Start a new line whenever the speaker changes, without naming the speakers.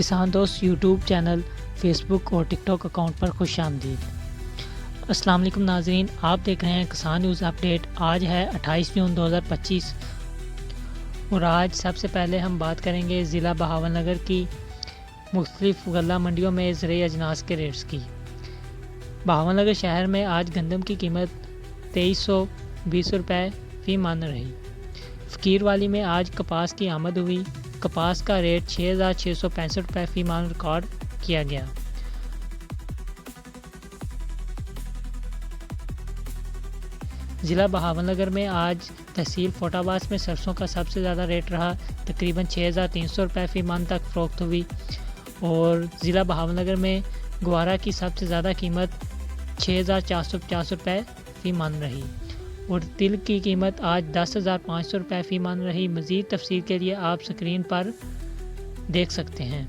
کسان دوست YouTube channel, face بک اور ٹک ٹاک اکاؤنٹ پر خوش آمدید۔ السلام علیکم ناظرین، آپ دیکھ رہے ہیں کسان نیوز اپڈیٹ۔ آج ہے 28 جون 2025 اور آج سب سے پہلے ہم بات کریں گے ضلع بہاول نگر کی مختلف غلہ منڈیوں میں زرعی اجناس کے ریٹس کی۔ بہاول نگر شہر میں آج گندم کی قیمت 2320 روپے فی من رہی۔ فقیر والی میں آج کپاس کی آمد ہوئی۔ کپاس کا ریٹ 6665 روپے فی من ریکارڈ کیا گیا۔ ضلع بہاول نگر میں آج تحصیل فوٹ آباس میں سرسوں کا سب سے زیادہ ریٹ رہا، تقریباً 6300 روپے فی من تک فروخت ہوئی، اور ضلع بہاول نگر میں گوارا کی سب سے زیادہ قیمت 6450 روپے فی من رہی، اور تل کی قیمت آج 10500 روپے فی من رہی۔ مزید تفصیل کے لیے آپ سکرین پر دیکھ سکتے ہیں۔